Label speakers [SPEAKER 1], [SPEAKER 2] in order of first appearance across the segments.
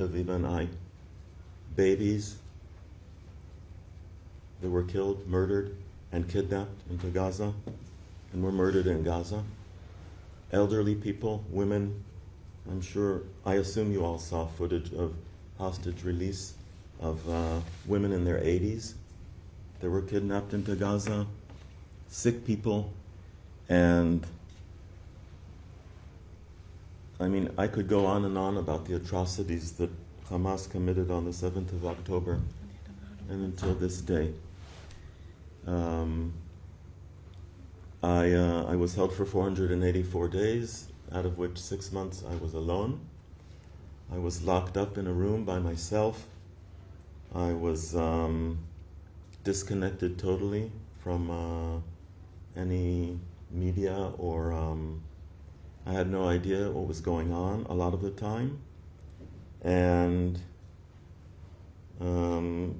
[SPEAKER 1] Aviva and I, babies that were killed, murdered, and kidnapped into Gaza, and were murdered in Gaza. Elderly people, women. I assume you all saw footage of hostage release of women in their 80s that were kidnapped into Gaza, sick people, and I could go on and on about the atrocities that Hamas committed on the 7th of October and until this day. I was held for 484 days, out of which 6 months I was alone. I was locked up in a room by myself. I was disconnected totally from any media, or I had no idea what was going on a lot of the time. And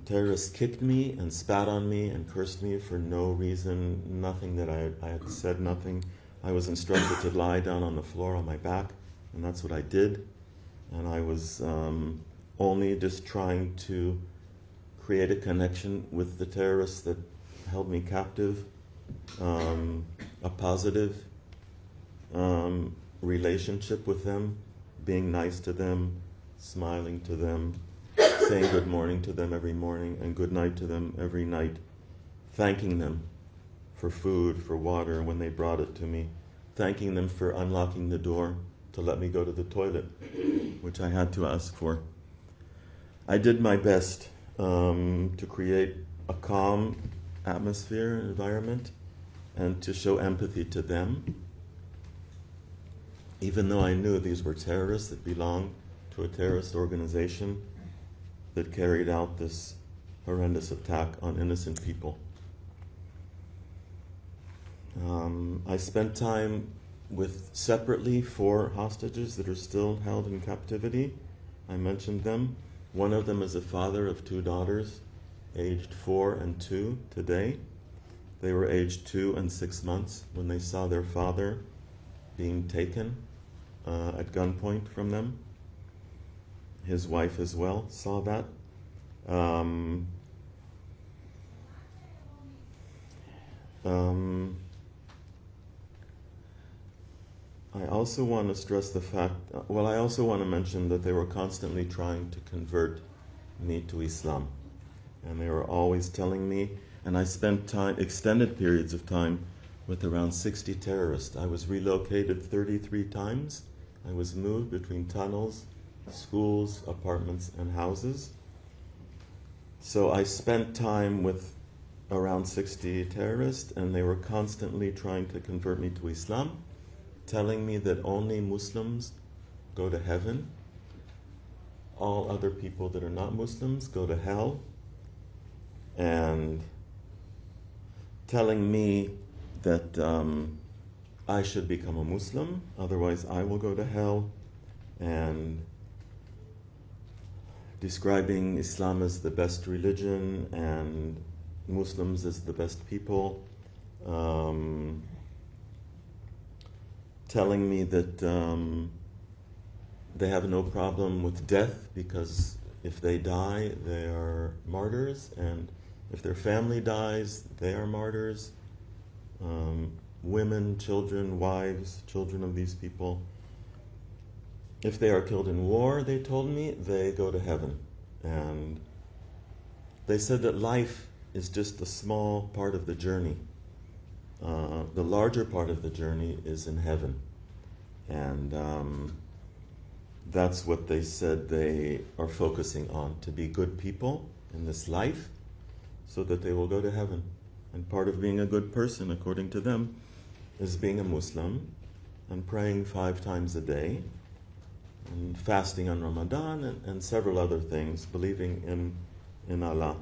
[SPEAKER 1] terrorists kicked me and spat on me and cursed me for no reason, nothing that I had said, nothing. I was instructed to lie down on the floor on my back, and that's what I did. And I was only just trying to create a connection with the terrorists that held me captive, a positive relationship with them, being nice to them, smiling to them, saying good morning to them every morning and good night to them every night, thanking them for food, for water when they brought it to me, thanking them for unlocking the door to let me go to the toilet, which I had to ask for. I did my best to create a calm atmosphere and environment and to show empathy to them, even though I knew these were terrorists that belonged to a terrorist organization that carried out this horrendous attack on innocent people. I spent time with separately 4 hostages that are still held in captivity. I mentioned them. One of them is a father of 2 daughters, aged 4 and 2 today. They were aged 2 and 6 months when they saw their father being taken at gunpoint from them. His wife as well saw that. I also want to stress the fact, I also want to mention that they were constantly trying to convert me to Islam. And they were always telling me, and I spent extended periods of time with around 60 terrorists. I was relocated 33 times. I was moved between tunnels, schools, apartments, and houses. So I spent time with around 60 terrorists, and they were constantly trying to convert me to Islam, telling me that only Muslims go to heaven. All other people that are not Muslims go to hell. And telling me that I should become a Muslim, otherwise I will go to hell, and describing Islam as the best religion and Muslims as the best people, telling me that they have no problem with death because if they die, they are martyrs, and if their family dies, they are martyrs. Women, children, wives, children of these people, if they are killed in war, they told me, they go to heaven. And they said that life is just a small part of the journey. The larger part of the journey is in heaven. And that's what they said they are focusing on, to be good people in this life so that they will go to heaven. And part of being a good person, according to them, is being a Muslim and praying 5 times a day and fasting on Ramadan and several other things, believing in Allah.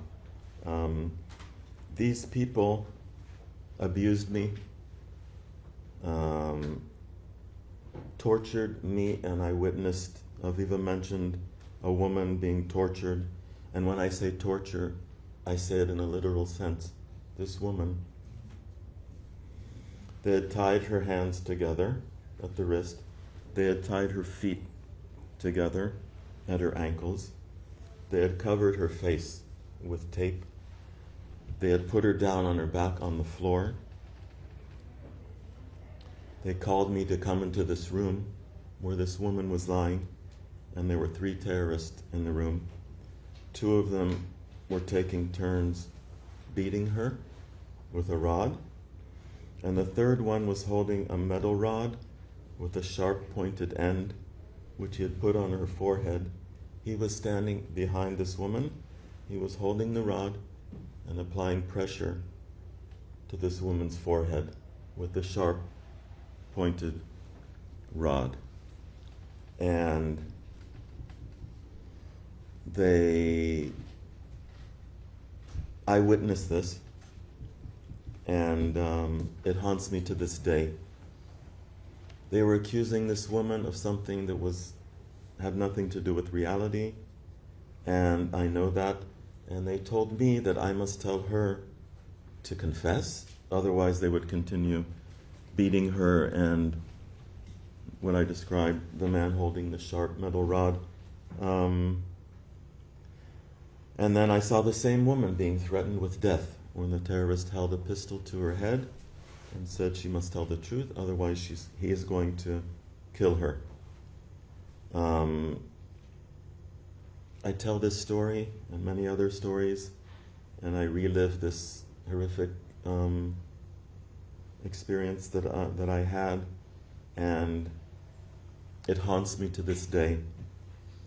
[SPEAKER 1] These people abused me, tortured me, and I witnessed, Aviva mentioned a woman being tortured, and when I say torture, I say it in a literal sense. This woman, they had tied her hands together at the wrist, they had tied her feet together at her ankles. They had covered her face with tape. They had put her down on her back on the floor. They called me to come into this room where this woman was lying, and there were 3 terrorists in the room. 2 of them were taking turns beating her with a rod, and the 3rd one was holding a metal rod with a sharp pointed end, which he had put on her forehead. He was standing behind this woman. He was holding the rod and applying pressure to this woman's forehead with the sharp pointed rod. And I witnessed this, and it haunts me to this day. They were accusing this woman of something that had nothing to do with reality, and I know that, and they told me that I must tell her to confess, otherwise they would continue beating her, and what I described, the man holding the sharp metal rod. And then I saw the same woman being threatened with death when the terrorist held a pistol to her head and said she must tell the truth, otherwise he is going to kill her. I tell this story and many other stories, and I relive this horrific experience that I had, and it haunts me to this day.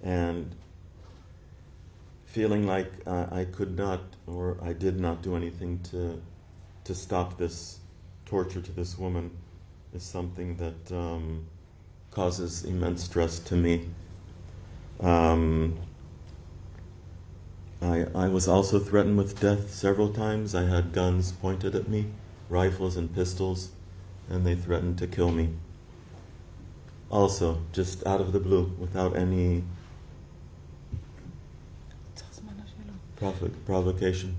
[SPEAKER 1] And feeling like I could not, or I did not do anything to stop this torture to this woman is something that causes immense stress to me. I was also threatened with death several times. I had guns pointed at me, rifles and pistols, and they threatened to kill me. Also, just out of the blue, without any provocation.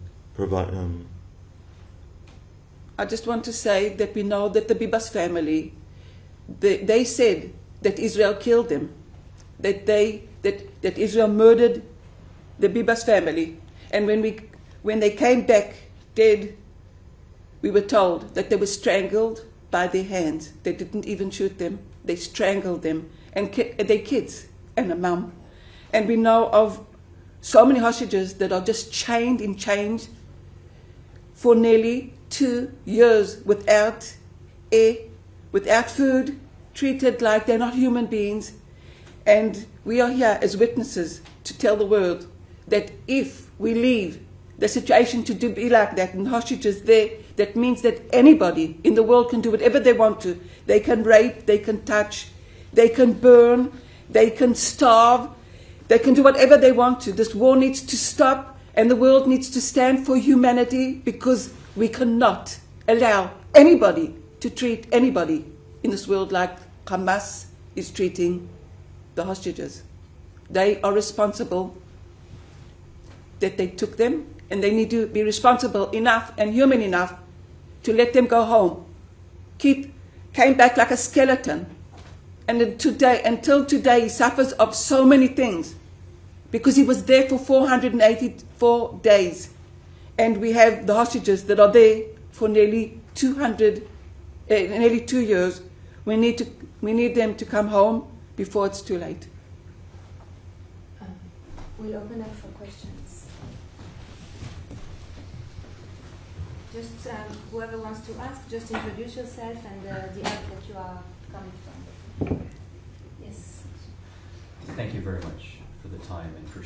[SPEAKER 2] I just want to say that we know that the Bibas family, they said that Israel killed them, that Israel murdered the Bibas family, and when they came back dead, we were told that they were strangled by their hands. They didn't even shoot them; they strangled them, and their kids and a mum. And we know of so many hostages that are just chained in chains for nearly 2 years without air, without food, treated like they're not human beings. And we are here as witnesses to tell the world that if we leave the situation to be like that and hostages there, that means that anybody in the world can do whatever they want to. They can rape, they can touch, they can burn, they can starve, they can do whatever they want to. This war needs to stop, and the world needs to stand for humanity, because we cannot allow anybody to treat anybody in this world like Hamas is treating the hostages. They are responsible that they took them, and they need to be responsible enough and human enough to let them go home. Came back like a skeleton, and until today he suffers of so many things, because he was there for 484 days, and we have the hostages that are there for nearly 2 years. We need them to come home before it's too late.
[SPEAKER 3] We'll open up for questions. Just whoever wants to ask, just introduce yourself and the area that you are coming from. Yes.
[SPEAKER 4] Thank you very much for the time and for